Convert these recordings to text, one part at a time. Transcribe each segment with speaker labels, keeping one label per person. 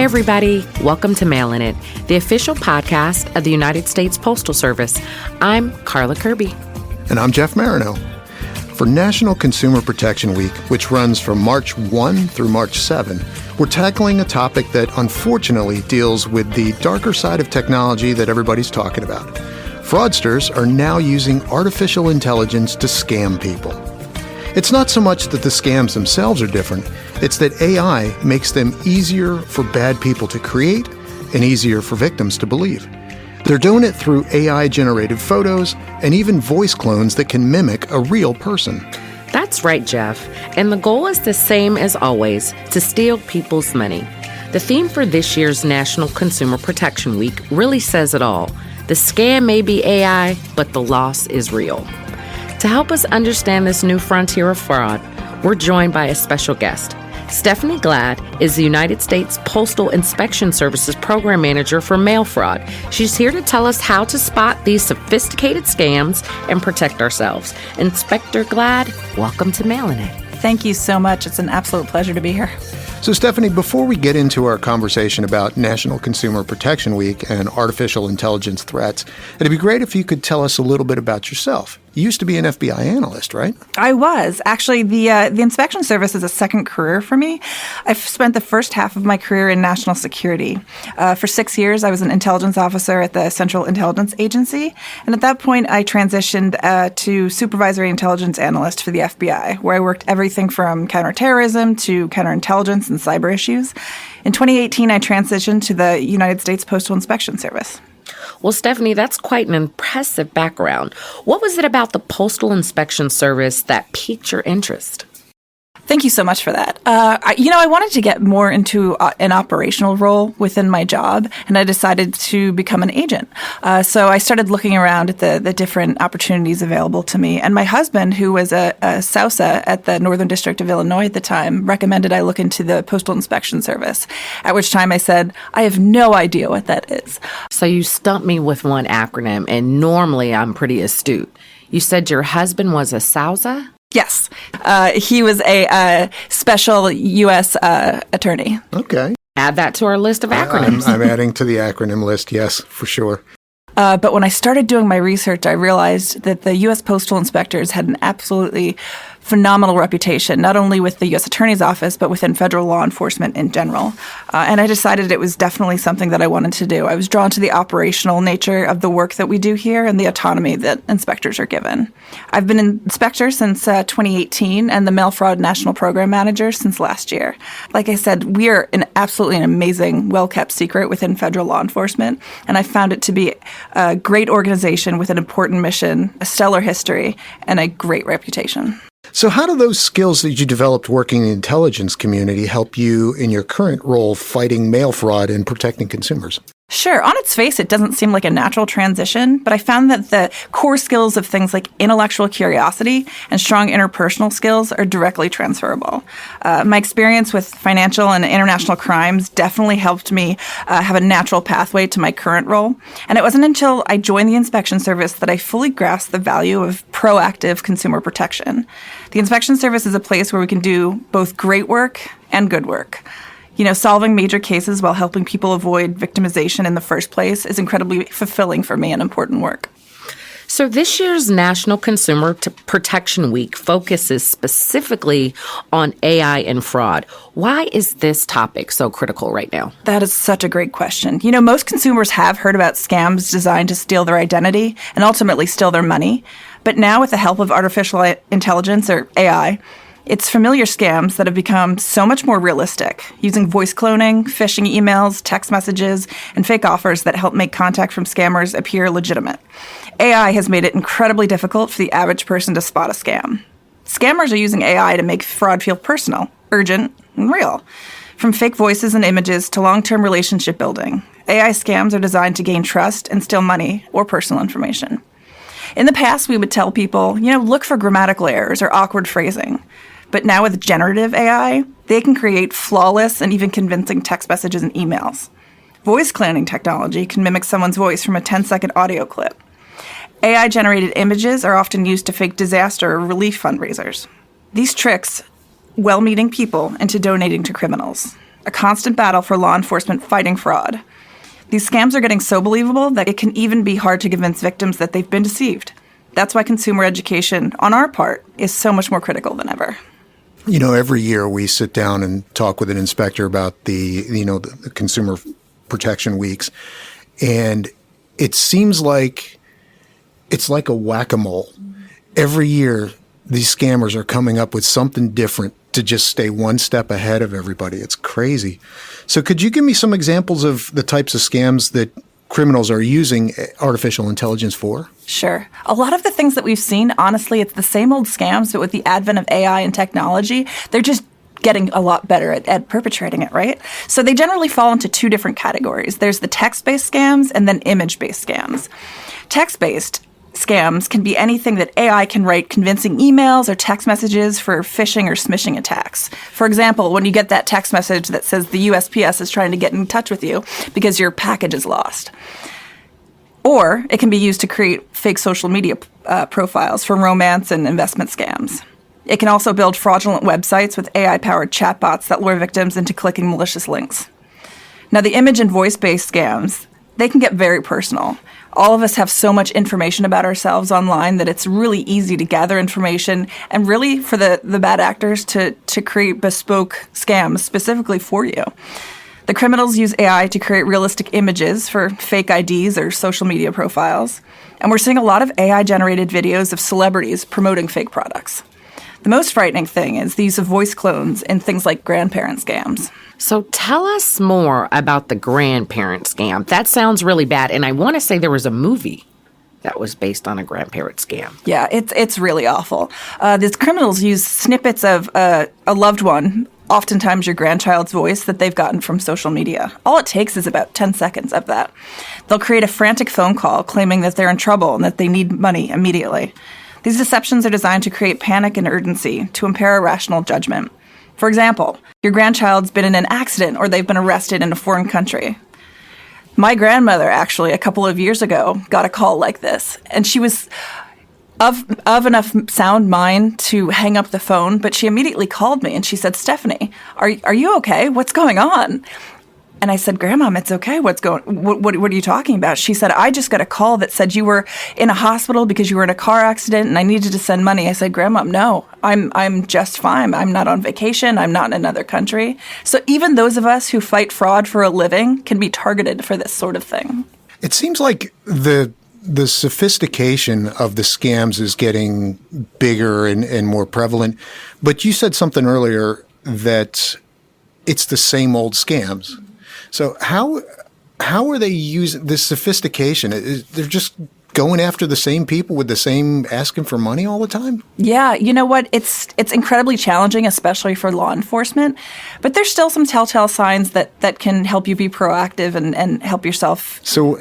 Speaker 1: Hi, everybody. Welcome to Mailin' It, the official podcast of the United States Postal Service. I'm Carla Kirby.
Speaker 2: And I'm Jeff Marino. For National Consumer Protection Week, which runs from March 1 through March 7, we're tackling a topic that unfortunately deals with the darker side of technology that everybody's talking about. Fraudsters are now using artificial intelligence to scam people. It's not so much that the scams themselves are different, it's that AI makes them easier for bad people to create and easier for victims to believe. They're doing it through AI-generated photos and even voice clones that can mimic a real person.
Speaker 1: That's right, Jeff. And the goal is the same as always, to steal people's money. The theme for this year's National Consumer Protection Week really says it all. The scam may be AI, but the loss is real. To help us understand this new frontier of fraud, we're joined by a special guest. Stephanie Glad is the United States Postal Inspection Services Program Manager for Mail Fraud. She's here to tell us how to spot these sophisticated scams and protect ourselves. Inspector Glad, welcome to Mailin' It.
Speaker 3: Thank you so much. It's an absolute pleasure to be here.
Speaker 2: So, Stephanie, before we get into our conversation about National Consumer Protection Week and artificial intelligence threats, it'd be great if you could tell us a little bit about yourself. You used to be an FBI analyst, right?
Speaker 3: I was. Actually, the inspection service is a second career for me. I've spent the first half of my career in national security. For 6 years, I was an intelligence officer at the Central Intelligence Agency. And at that point, I transitioned to supervisory intelligence analyst for the FBI, where I worked everything from counterterrorism to counterintelligence and cyber issues. In 2018, I transitioned to the United States Postal Inspection Service.
Speaker 1: Well, Stephanie, that's quite an impressive background. What was it about the Postal Inspection Service that piqued your interest?
Speaker 3: Thank you so much for that. I wanted to get more into an operational role within my job, and I decided to become an agent. So I started looking around at the different opportunities available to me. And my husband, who was a SOUSA at the Northern District of Illinois at the time, recommended I look into the Postal Inspection Service, at which time I said, I have no idea what that is.
Speaker 1: So you stumped me with one acronym, and normally I'm pretty astute. You said your husband was a SOUSA?
Speaker 3: Yes. He was a special U.S. attorney.
Speaker 2: Okay.
Speaker 1: Add that to our list of acronyms.
Speaker 2: I'm adding to the acronym list, yes, for sure.
Speaker 3: But when I started doing my research, I realized that the U.S. postal inspectors had an absolutely phenomenal reputation, not only with the U.S. Attorney's Office, but within federal law enforcement in general. And I decided it was definitely something that I wanted to do. I was drawn to the operational nature of the work that we do here and the autonomy that inspectors are given. I've been an inspector since 2018 and the Mail Fraud National Program Manager since last year. Like I said, we are absolutely an amazing, well-kept secret within federal law enforcement, and I found it to be a great organization with an important mission, a stellar history, and a great reputation.
Speaker 2: So how do those skills that you developed working in the intelligence community help you in your current role fighting mail fraud and protecting consumers?
Speaker 3: Sure. On its face, it doesn't seem like a natural transition, but I found that the core skills of things like intellectual curiosity and strong interpersonal skills are directly transferable. My experience with financial and international crimes definitely helped me have a natural pathway to my current role. And it wasn't until I joined the inspection service that I fully grasped the value of proactive consumer protection. The inspection service is a place where we can do both great work and good work. Solving major cases while helping people avoid victimization in the first place is incredibly fulfilling for me and important work.
Speaker 1: So this year's National Consumer Protection Week focuses specifically on AI and fraud. Why is this topic so critical right now?
Speaker 3: That is such a great question. Most consumers have heard about scams designed to steal their identity and ultimately steal their money. But now with the help of artificial intelligence, or AI, it's familiar scams that have become so much more realistic, using voice cloning, phishing emails, text messages, and fake offers that help make contact from scammers appear legitimate. AI has made it incredibly difficult for the average person to spot a scam. Scammers are using AI to make fraud feel personal, urgent, and real. From fake voices and images to long-term relationship building, AI scams are designed to gain trust and steal money or personal information. In the past, we would tell people, look for grammatical errors or awkward phrasing. But now with generative AI, they can create flawless and even convincing text messages and emails. Voice cloning technology can mimic someone's voice from a 10-second audio clip. AI-generated images are often used to fake disaster or relief fundraisers. These tricks well-meaning people into donating to criminals. a constant battle for law enforcement fighting fraud. These scams are getting so believable that it can even be hard to convince victims that they've been deceived. That's why consumer education, on our part, is so much more critical than ever.
Speaker 2: Every year we sit down and talk with an inspector about the consumer protection weeks, and it seems like it's like a whack-a-mole. Every year, these scammers are coming up with something different to just stay one step ahead of everybody. It's crazy. So could you give me some examples of the types of scams that criminals are using artificial intelligence for?
Speaker 3: Sure. A lot of the things that we've seen, honestly, it's the same old scams, but with the advent of AI and technology, they're just getting a lot better at perpetrating it, right? So they generally fall into two different categories. There's the text-based scams and then image-based scams. Text-based scams can be anything that AI can write convincing emails or text messages for phishing or smishing attacks. For example, when you get that text message that says the USPS is trying to get in touch with you because your package is lost. Or it can be used to create fake social media profiles for romance and investment scams. It can also build fraudulent websites with AI-powered chatbots that lure victims into clicking malicious links. Now, the image and voice-based scams, they can get very personal. All of us have so much information about ourselves online that it's really easy to gather information and really for the bad actors to create bespoke scams specifically for you. The criminals use AI to create realistic images for fake IDs or social media profiles. And we're seeing a lot of AI-generated videos of celebrities promoting fake products. The most frightening thing is the use of voice clones in things like grandparent scams.
Speaker 1: So tell us more about the grandparent scam. That sounds really bad, and I want to say there was a movie that was based on a grandparent scam.
Speaker 3: Yeah, it's really awful. These criminals use snippets of a loved one, oftentimes your grandchild's voice, that they've gotten from social media. All it takes is about 10 seconds of that. They'll create a frantic phone call claiming that they're in trouble and that they need money immediately. These deceptions are designed to create panic and urgency, to impair a rational judgment. For example, your grandchild's been in an accident or they've been arrested in a foreign country. My grandmother, actually, a couple of years ago, got a call like this, and she was of enough sound mind to hang up the phone, but she immediately called me and she said, "Stephanie, are you okay? What's going on?" And I said, "Grandma, it's okay. What are you talking about?" She said, "I just got a call that said you were in a hospital because you were in a car accident and I needed to send money." I said, "Grandma, no, I'm just fine. I'm not on vacation. I'm not in another country." So even those of us who fight fraud for a living can be targeted for this sort of thing.
Speaker 2: It seems like the sophistication of the scams is getting bigger and more prevalent. But you said something earlier that it's the same old scams. So how are they using this sophistication? They're just going after the same people with the same asking for money all the time?
Speaker 3: Yeah, you know what? It's incredibly challenging, especially for law enforcement. But there's still some telltale signs that can help you be proactive and help yourself.
Speaker 2: So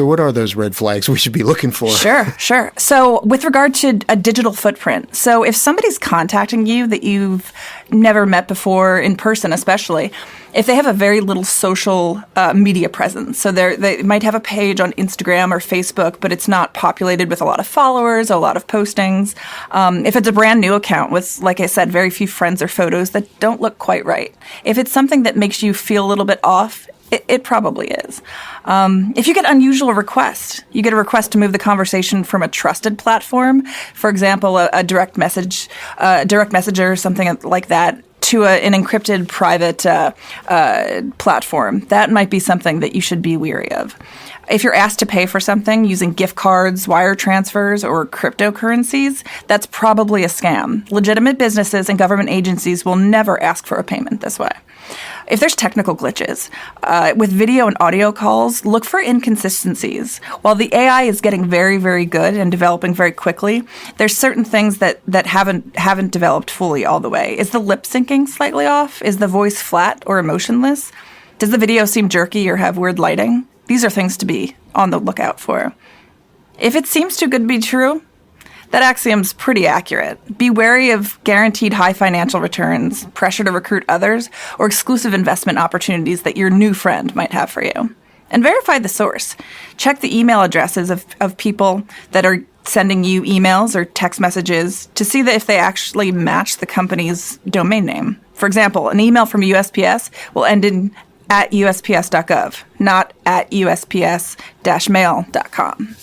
Speaker 2: what are those red flags we should be looking for?
Speaker 3: Sure. So with regard to a digital footprint, so if somebody's contacting you that you've never met before in person especially, if they have a very little social media presence, so they might have a page on Instagram or Facebook, but it's not populated with a lot of followers, a lot of postings. If it's a brand new account with, like I said, very few friends or photos that don't look quite right. If it's something that makes you feel a little bit off, it probably is. If you get unusual requests, you get a request to move the conversation from a trusted platform, for example, a direct messenger or something like that, to an encrypted private platform. That might be something that you should be wary of. If you're asked to pay for something using gift cards, wire transfers, or cryptocurrencies, that's probably a scam. Legitimate businesses and government agencies will never ask for a payment this way. If there's technical glitches, with video and audio calls, look for inconsistencies. While the AI is getting very, very good and developing very quickly, there's certain things that haven't developed fully all the way. Is the lip syncing slightly off? Is the voice flat or emotionless? Does the video seem jerky or have weird lighting? These are things to be on the lookout for. If it seems too good to be true, that axiom's pretty accurate. Be wary of guaranteed high financial returns, pressure to recruit others, or exclusive investment opportunities that your new friend might have for you. And verify the source. Check the email addresses of people that are sending you emails or text messages to see that if they actually match the company's domain name. For example, an email from USPS will end in at USPS.gov, not at USPS-mail.com.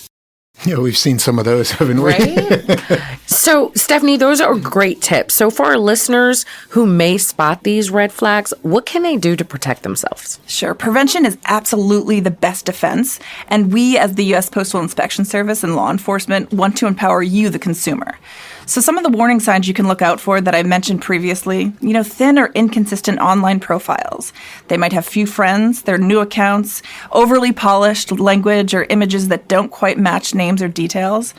Speaker 2: Yeah, we've seen some of those, haven't we?
Speaker 1: Right? So, Stephanie, those are great tips. So for our listeners who may spot these red flags, what can they do to protect themselves?
Speaker 3: Sure. Prevention is absolutely the best defense. And we, as the U.S. Postal Inspection Service and law enforcement, want to empower you, the consumer. So some of the warning signs you can look out for that I mentioned previously, thin or inconsistent online profiles. They might have few friends, they're new accounts, overly polished language or images that don't quite match names or details.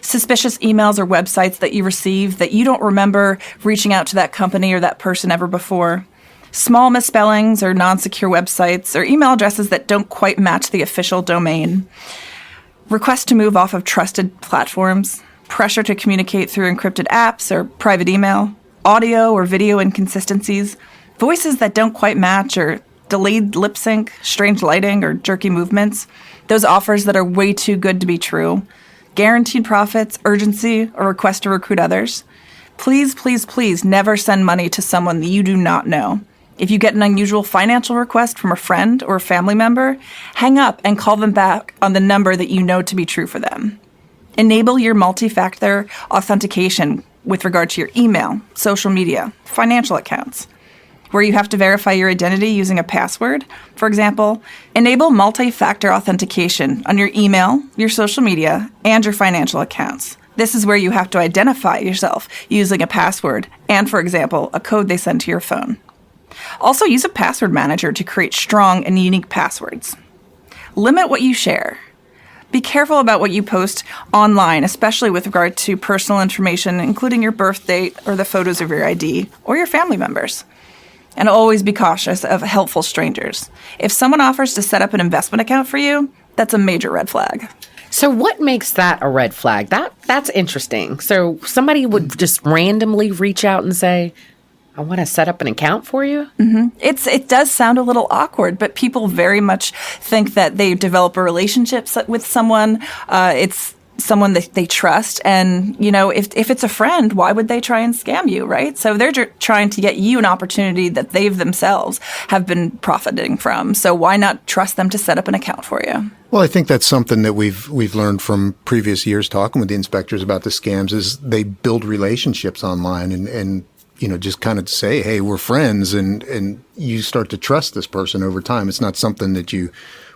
Speaker 3: Suspicious emails or websites that you receive that you don't remember reaching out to that company or that person ever before. Small misspellings or non-secure websites or email addresses that don't quite match the official domain. Requests to move off of trusted platforms. Pressure to communicate through encrypted apps or private email. Audio or video inconsistencies. Voices that don't quite match or delayed lip sync, strange lighting, or jerky movements. Those offers that are way too good to be true. Guaranteed profits, urgency, or request to recruit others. Please, please, please never send money to someone that you do not know. If you get an unusual financial request from a friend or a family member, hang up and call them back on the number that you know to be true for them. Enable your multi-factor authentication with regard to your email, social media, financial accounts. Where you have to verify your identity using a password, for example, enable multi-factor authentication on your email, your social media, and your financial accounts. This is where you have to identify yourself using a password and, for example, a code they send to your phone. Also, use a password manager to create strong and unique passwords. Limit what you share. Be careful about what you post online, especially with regard to personal information, including your birth date or the photos of your ID or your family members. And always be cautious of helpful strangers. If someone offers to set up an investment account for you, that's a major red flag.
Speaker 1: So what makes that a red flag? That's interesting. So somebody would just randomly reach out and say, I want to set up an account for you?
Speaker 3: Mm-hmm. It does sound a little awkward, but people very much think that they develop a relationship with someone. It's someone that they trust. And, if it's a friend, why would they try and scam you, right? So they're trying to get you an opportunity that they've themselves have been profiting from. So why not trust them to set up an account for you?
Speaker 2: Well, I think that's something that we've learned from previous years talking with the inspectors about the scams is they build relationships online and just kind of say, hey, we're friends, and you start to trust this person over time. It's not something that you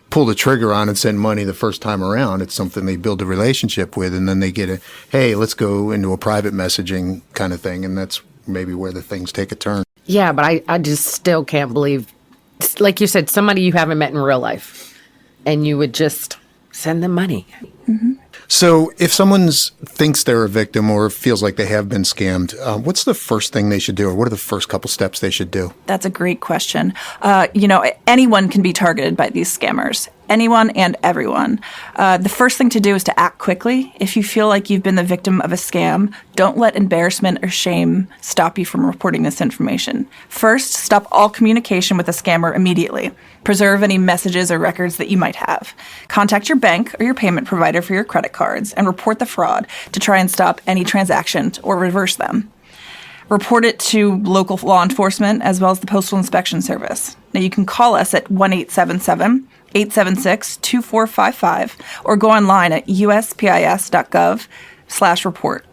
Speaker 2: pull the trigger on and send money the first time around. It's something they build a relationship with, and then they get hey, let's go into a private messaging kind of thing, and that's maybe where the things take a turn.
Speaker 1: Yeah, but I just still can't believe, like you said, somebody you haven't met in real life, and you would just send them money.
Speaker 3: Mm-hmm.
Speaker 2: So if someone thinks they're a victim or feels like they have been scammed, what's the first thing they should do, or what are the first couple steps they should do?
Speaker 3: That's a great question. Anyone can be targeted by these scammers. Anyone and everyone. The first thing to do is to act quickly. If you feel like you've been the victim of a scam, don't let embarrassment or shame stop you from reporting this information. First, stop all communication with the scammer immediately. Preserve any messages or records that you might have. Contact your bank or your payment provider for your credit cards and report the fraud to try and stop any transactions or reverse them. Report it to local law enforcement as well as the Postal Inspection Service. Now, you can call us at 1-877-876-2455 or go online at uspis.gov/report.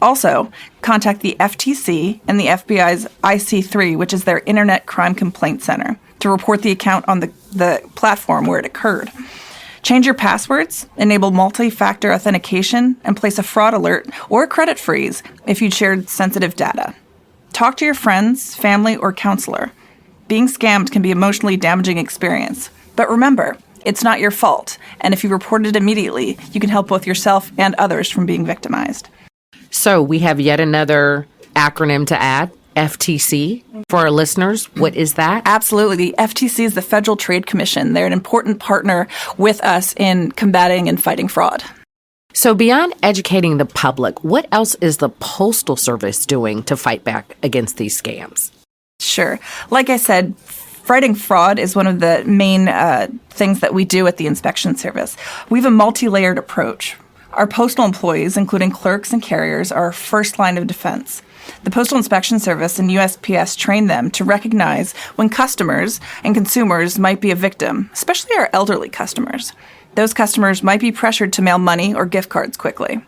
Speaker 3: Also, contact the FTC and the FBI's IC3, which is their Internet Crime Complaint Center, to report the account on the platform where it occurred. Change your passwords, enable multi-factor authentication, and place a fraud alert or a credit freeze if you shared sensitive data. Talk to your friends, family, or counselor. Being scammed can be an emotionally damaging experience. But remember, it's not your fault, and if you report it immediately, you can help both yourself and others from being victimized.
Speaker 1: So we have yet another acronym to add. FTC. For our listeners, what is that?
Speaker 3: Absolutely. The FTC is the Federal Trade Commission. They're an important partner with us in combating and fighting fraud.
Speaker 1: So beyond educating the public, what else is the Postal Service doing to fight back against these scams?
Speaker 3: Sure. Like I said, fighting fraud is one of the main things that we do at the Inspection Service. We have a multi-layered approach. Our postal employees, including clerks and carriers, are our first line of defense. The Postal Inspection Service and USPS train them to recognize when customers and consumers might be a victim, especially our elderly customers. Those customers might be pressured to mail money or gift cards quickly.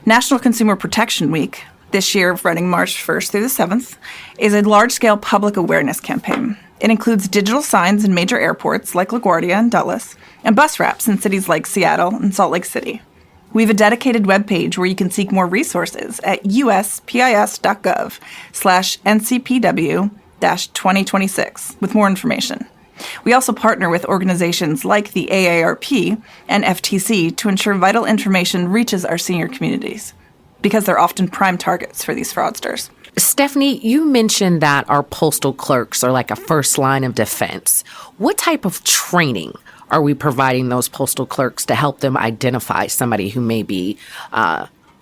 Speaker 3: National Consumer Protection Week, this year running March 1st through the 7th, is a large-scale public awareness campaign. It includes digital signs in major airports like LaGuardia and Dulles, and bus wraps in cities like Seattle and Salt Lake City. We have a dedicated webpage where you can seek more resources at uspis.gov/ncpw-2026 with more information. We also partner with organizations like the AARP and FTC to ensure vital information reaches our senior communities, because they're often prime targets for these fraudsters.
Speaker 1: Stephanie, you mentioned that our postal clerks are like a first line of defense. What type of training are we providing those postal clerks to help them identify somebody who may be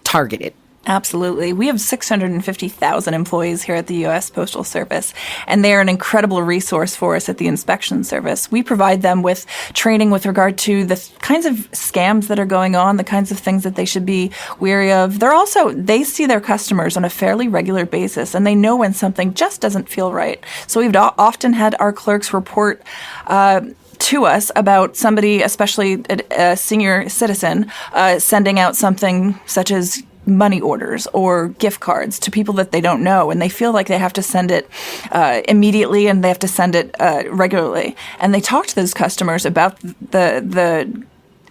Speaker 1: targeted?
Speaker 3: Absolutely. We have 650,000 employees here at the U.S. Postal Service, and they are an incredible resource for us at the Inspection Service. We provide them with training with regard to the kinds of scams that are going on, the kinds of things that they should be wary of. They see their customers on a fairly regular basis, and they know when something just doesn't feel right. So we've often had our clerks report to us about somebody, especially a senior citizen, sending out something such as money orders or gift cards to people that they don't know, and they feel like they have to send it immediately and they have to send it regularly. And they talk to those customers about the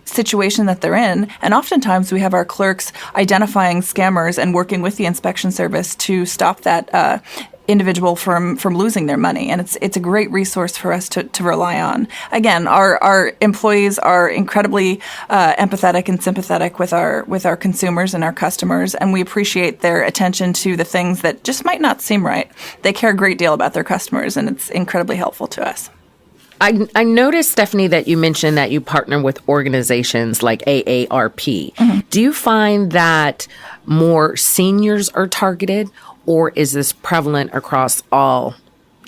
Speaker 3: situation that they're in, and oftentimes we have our clerks identifying scammers and working with the inspection service to stop that individual from losing their money, and it's a great resource for us to rely on. Again, our employees are incredibly empathetic and sympathetic with our consumers and our customers, and we appreciate their attention to the things that just might not seem right. They care a great deal about their customers, and it's incredibly helpful to us.
Speaker 1: I noticed, Stephanie, that you mentioned that you partner with organizations like AARP. Mm-hmm. Do you find that more seniors are targeted, or is this prevalent across all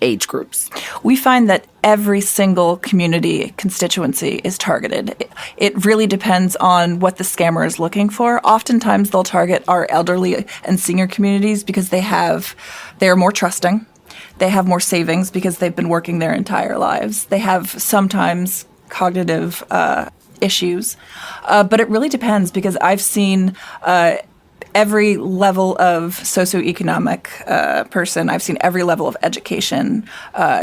Speaker 1: age groups?
Speaker 3: We find that every single community constituency is targeted. It really depends on what the scammer is looking for. Oftentimes they'll target our elderly and senior communities because they are more trusting. They have more savings because they've been working their entire lives. They have sometimes cognitive issues. But it really depends, because I've seen every level of socioeconomic person. I've seen every level of education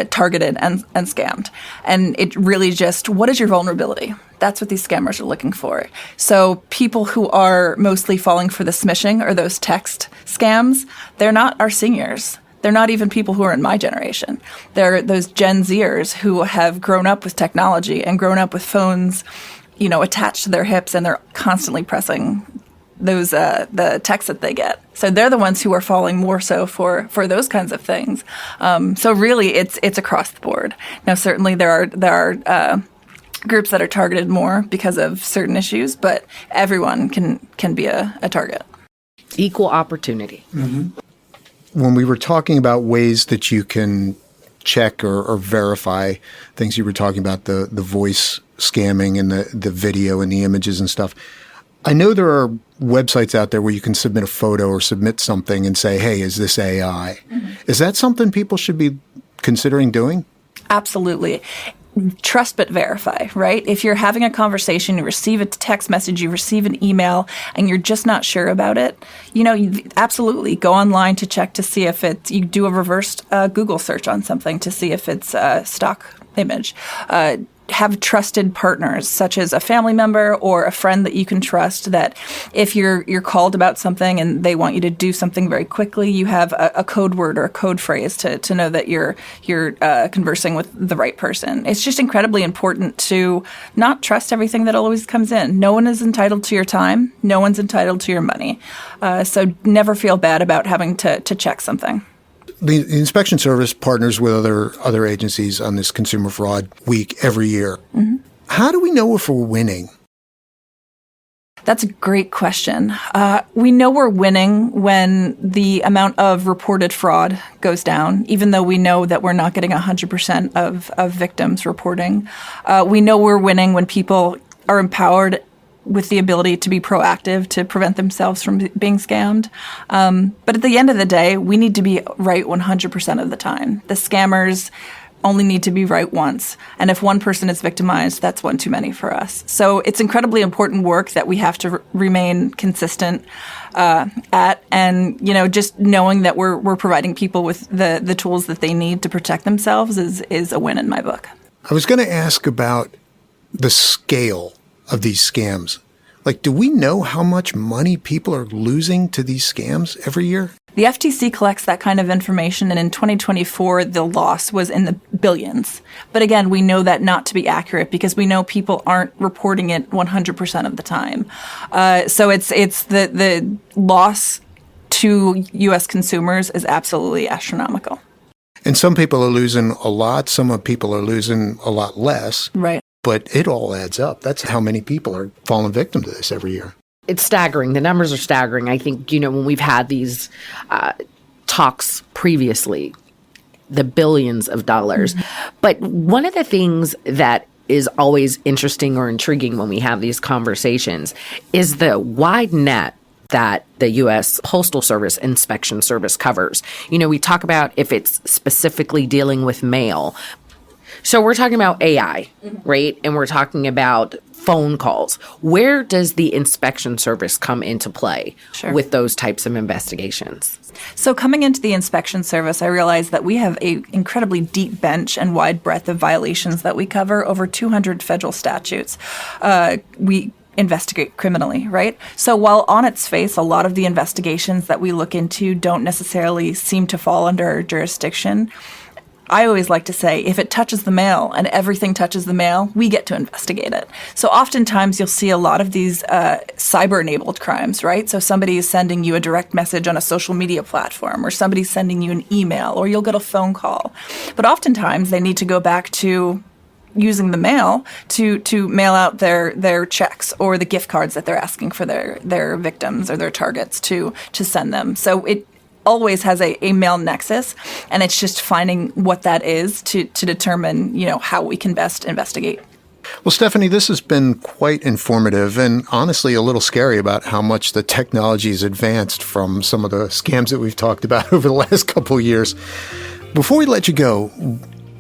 Speaker 3: targeted and scammed. And it really just, what is your vulnerability? That's what these scammers are looking for. So people who are mostly falling for the smishing or those text scams, they're not our seniors. They're not even people who are in my generation. They're those Gen Zers who have grown up with technology and grown up with phones, attached to their hips, and they're constantly pressing those the texts that they get. So they're the ones who are falling more so for those kinds of things. So really, it's across the board. Now, certainly there are groups that are targeted more because of certain issues, but everyone can be a target.
Speaker 1: Equal opportunity.
Speaker 2: Mm-hmm. When we were talking about ways that you can check or verify things, you were talking about the voice scamming and the video and the images and stuff. I know there are websites out there where you can submit a photo or submit something and say, hey, is this AI? Mm-hmm. Is that something people should be considering doing? Absolutely.
Speaker 3: Trust but verify, right? If you're having a conversation, you receive a text message, you receive an email, and you're just not sure about it, you absolutely go online to check to see if you do a reverse Google search on something to see if it's a stock image. Have trusted partners, such as a family member or a friend that you can trust, that if you're called about something and they want you to do something very quickly, you have a code word or a code phrase to know that you're conversing with the right person. It's just incredibly important to not trust everything that always comes in. No one is entitled to your time. No one's entitled to your money. So never feel bad about having to check something.
Speaker 2: The Inspection Service partners with other agencies on this Consumer Fraud Week every year. Mm-hmm. How do we know if we're winning?
Speaker 3: That's a great question. We know we're winning when the amount of reported fraud goes down, even though we know that we're not getting 100% of victims reporting. We know we're winning when people are empowered with the ability to be proactive to prevent themselves from being scammed. But at the end of the day, we need to be right 100% of the time. The scammers only need to be right once. And if one person is victimized, that's one too many for us. So it's incredibly important work that we have to remain consistent at. And, just knowing that we're providing people with the tools that they need to protect themselves is a win in my book.
Speaker 2: I was going to ask about the scale of these scams. Like, do we know how much money people are losing to these scams every year?
Speaker 3: The FTC collects that kind of information, and in 2024, the loss was in the billions. But again, we know that not to be accurate because we know people aren't reporting it 100% of the time. So it's the loss to U.S. consumers is absolutely astronomical.
Speaker 2: And some people are losing a lot. Some people are losing a lot less.
Speaker 3: Right.
Speaker 2: But it all adds up. That's how many people are falling victim to this every year.
Speaker 1: It's staggering. The numbers are staggering. I think, when we've had these talks previously, the billions of dollars. Mm-hmm. But one of the things that is always interesting or intriguing when we have these conversations is the wide net that the U.S. Postal Service Inspection Service covers. We talk about if it's specifically dealing with mail. So we're talking about AI, right? And we're talking about phone calls. Where does the inspection service come into play with those types of investigations?
Speaker 3: So coming into the inspection service, I realized that we have an incredibly deep bench and wide breadth of violations that we cover, over 200 federal statutes. We investigate criminally, right? So while on its face, a lot of the investigations that we look into don't necessarily seem to fall under our jurisdiction, I always like to say, if it touches the mail and everything touches the mail, we get to investigate it. So oftentimes you'll see a lot of these cyber-enabled crimes, right? So somebody is sending you a direct message on a social media platform, or somebody's sending you an email, or you'll get a phone call. But oftentimes they need to go back to using the mail to mail out their checks or the gift cards that they're asking for their victims or their targets to send them. So it always has a mail nexus, and it's just finding what that is to determine, how we can best investigate.
Speaker 2: Well, Stephanie, this has been quite informative and honestly a little scary about how much the technology has advanced from some of the scams that we've talked about over the last couple of years. Before we let you go,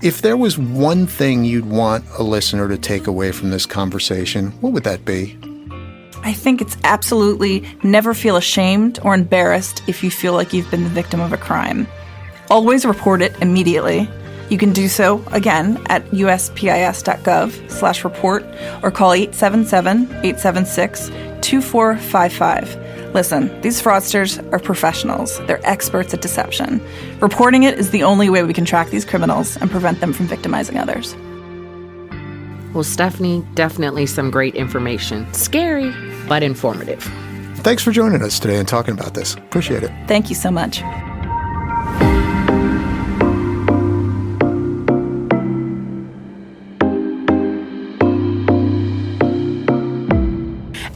Speaker 2: if there was one thing you'd want a listener to take away from this conversation, what would that be?
Speaker 3: I think it's absolutely never feel ashamed or embarrassed if you feel like you've been the victim of a crime. Always report it immediately. You can do so, again, at uspis.gov/report or call 877-876-2455. Listen, these fraudsters are professionals. They're experts at deception. Reporting it is the only way we can track these criminals and prevent them from victimizing others.
Speaker 1: Well, Stephanie, definitely some great information. Scary, but informative.
Speaker 2: Thanks for joining us today and talking about this. Appreciate it.
Speaker 3: Thank you so much.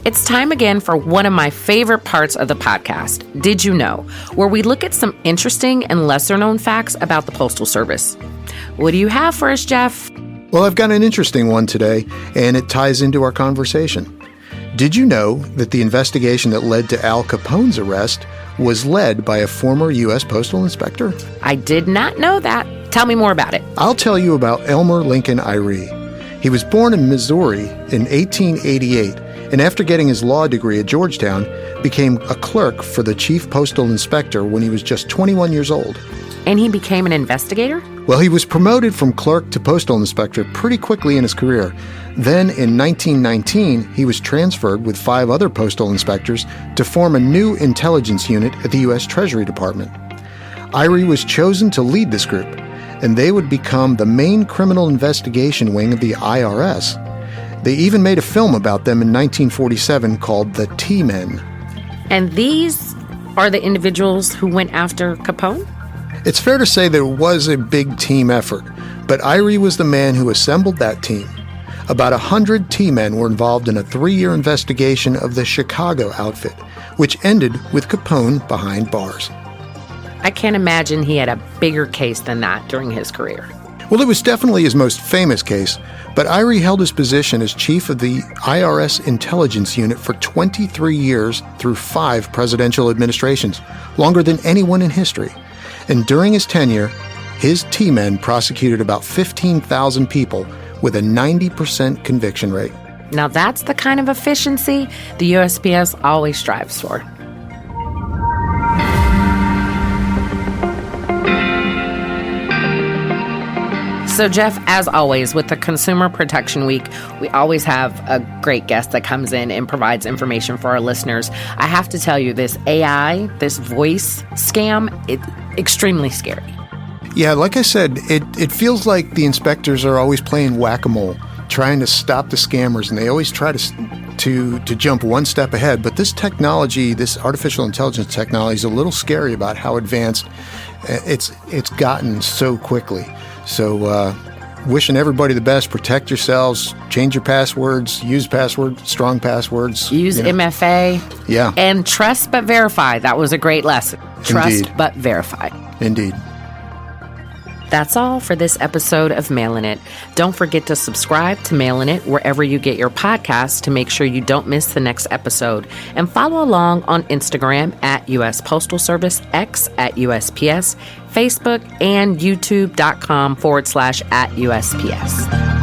Speaker 1: It's time again for one of my favorite parts of the podcast, Did You Know?, where we look at some interesting and lesser-known facts about the Postal Service. What do you have for us, Jeff?
Speaker 2: Well, I've got an interesting one today, and it ties into our conversation. Did you know that the investigation that led to Al Capone's arrest was led by a former U.S. Postal Inspector?
Speaker 1: I did not know that. Tell me more about it.
Speaker 2: I'll tell you about Elmer Lincoln Irie. He was born in Missouri in 1888, and after getting his law degree at Georgetown, became a clerk for the chief postal inspector when he was just 21 years old.
Speaker 1: And he became an investigator?
Speaker 2: Well, he was promoted from clerk to postal inspector pretty quickly in his career. Then, in 1919, he was transferred with 5 other postal inspectors to form a new intelligence unit at the U.S. Treasury Department. Irie was chosen to lead this group, and they would become the main criminal investigation wing of the IRS. They even made a film about them in 1947 called The T-Men.
Speaker 1: And these are the individuals who went after Capone?
Speaker 2: It's fair to say there was a big team effort, but Irie was the man who assembled that team. About 100 T-men were involved in a 3-year investigation of the Chicago outfit, which ended with Capone behind bars.
Speaker 1: I can't imagine he had a bigger case than that during his career.
Speaker 2: Well, it was definitely his most famous case, but Irie held his position as chief of the IRS Intelligence Unit for 23 years through 5 presidential administrations, longer than anyone in history. And during his tenure, his T-men prosecuted about 15,000 people with a 90% conviction rate.
Speaker 1: Now that's the kind of efficiency the USPS always strives for. So, Jeff, as always, with the Consumer Protection Week, we always have a great guest that comes in and provides information for our listeners. I have to tell you, this AI, this voice scam, it's extremely scary.
Speaker 2: Yeah, like I said, it feels like the inspectors are always playing whack-a-mole, trying to stop the scammers, and they always try to jump one step ahead. But this technology, this artificial intelligence technology, is a little scary about how advanced it's gotten so quickly. So wishing everybody the best. Protect yourselves. Change your passwords. Use strong passwords.
Speaker 1: Use MFA.
Speaker 2: Yeah.
Speaker 1: And trust but verify. That was a great lesson. Trust
Speaker 2: Indeed.
Speaker 1: but verify.
Speaker 2: Indeed.
Speaker 1: That's all for this episode of Mailin' It. Don't forget to subscribe to Mailin' It wherever you get your podcasts to make sure you don't miss the next episode. And follow along on Instagram at U.S. Postal Service, X at USPS, Facebook, and YouTube.com/@USPS.